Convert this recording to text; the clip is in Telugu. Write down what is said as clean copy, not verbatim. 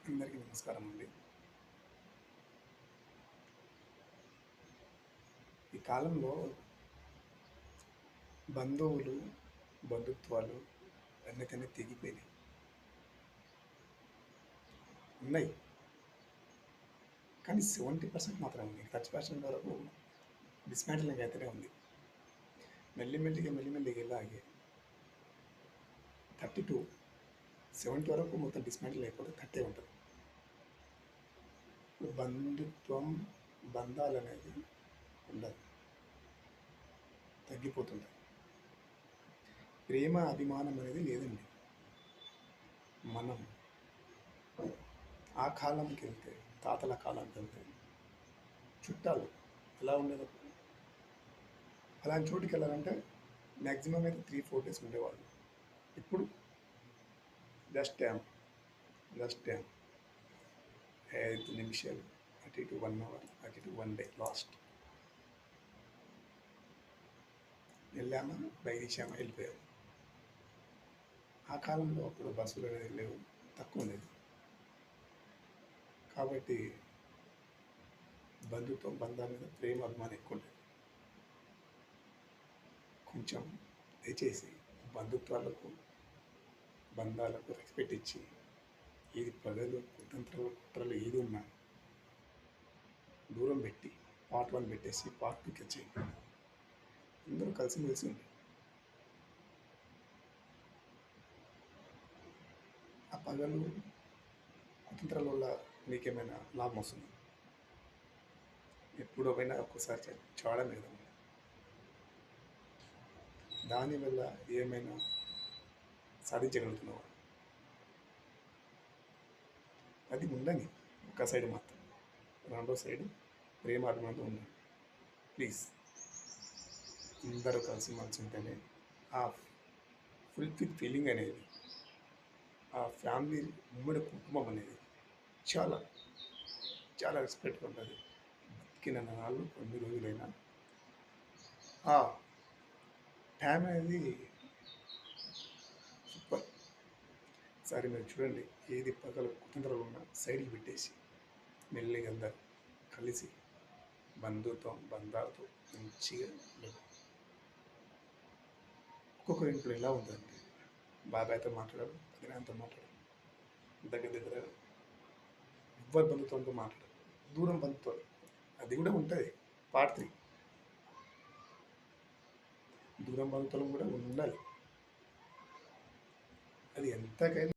అందరికీ నమస్కారం అండి. ఈ కాలంలో బంధువులు, బంధుత్వాలు అన్నికన్నీ తెగిపోయినాయి. ఉన్నాయి. కానీ 70% మాత్రమే ఉంది. 30% వరకు డిస్మాంటిలింగ్ అయితేనే ఉంది. మెల్లిమెల్లిగా ఇలాగే 30 to 70 వరకు మొత్తం డిస్మాంటిల్ అయిపోతే 30 ఉంటుంది. ఇప్పుడు బంధుత్వం, బంధాలు అనేది ఉండదు, తగ్గిపోతుంది. ప్రేమ, అభిమానం అనేది లేదండి. మనం ఆ కాలంకి వెళ్తే, తాతల కాలానికి వెళ్తే చుట్టాలు ఎలా ఉండేది? అలాంటి చోటుకి వెళ్ళాలంటే మ్యాక్సిమం అయితే 3-4 days ఉండేవాళ్ళు. ఇప్పుడు జస్ట్ టైం 5 నిమిషాలు, అటు ఇటు 1 hour, అటు ఇటు 1 day లాస్ట్. వెళ్ళామా, బయట ఇచ్చామా, వెళ్ళిపోయాము. ఆ కాలంలో అప్పుడు బస్సులు అనేది లేవు, తక్కువ ఉండేది. కాబట్టి బంధుత్వం, బంధాల మీద ప్రేమ, అభిమానం ఎక్కువ ఉండేది. కొంచెం దయచేసి బంధుత్వాలకు, బంధాలకు రెస్పెక్ట్ ఇచ్చి, ఏది పగలు, కుతంత్రాలు, కుట్రలు ఏది ఉన్నా దూరం పెట్టి పార్ట్ 1 పెట్టేసి పార్ట్ 2కి వచ్చేయండి. అందరూ కలిసిమెలిసి ఉంది. ఆ పగలు, కుతంత్రాల వల్ల మీకేమైనా లాభం వస్తుంది? ఎప్పుడో పోయినా ఒక్కసారి చావడమే కదా. దానివల్ల ఏమైనా సాధించగలుగుతున్నావా? అది ఉండని ఒక సైడ్ మాత్రం, రెండో సైడ్ ప్రేమ, అభిమానం ఉండాలి. ప్లీజ్ అందరూ కలిసిమెలిసి ఉంటేనే ఆ ఫుల్ఫిల్ ఫీలింగ్ అనేది, ఆ ఫ్యామిలీ ఉమ్మడి కుటుంబం అనేది చాలా చాలా రెస్పెక్ట్గా ఉంటుంది. బతికిన నాళ్ళు కొన్ని రోజులైనా ఆ టైం అనేది సూపర్. సరే మీరు చూడండి, ఏది పగలు, కుతంత్రాలు ఉన్నా సైడ్కి పెట్టేసి మెల్లిగా అందరు కలిసి బంధుత్వం, బంధాలతో మంచిగా ఉండదు. ఒక్కొక్కరి ఇంట్లో ఎలా ఉందంటే బాబాయ్తో మాట్లాడరు, వదినతో మాట్లాడరు, దగ్గర ఎవ్వరి బంధుత్వంతో మాట్లాడరు, దూరం బంధుత్వాలు అది కూడా ఉంటుంది. పార్ట్ 3 దూరం బంధుత్వం కూడా ఉండాలి. అది ఎంతకైనా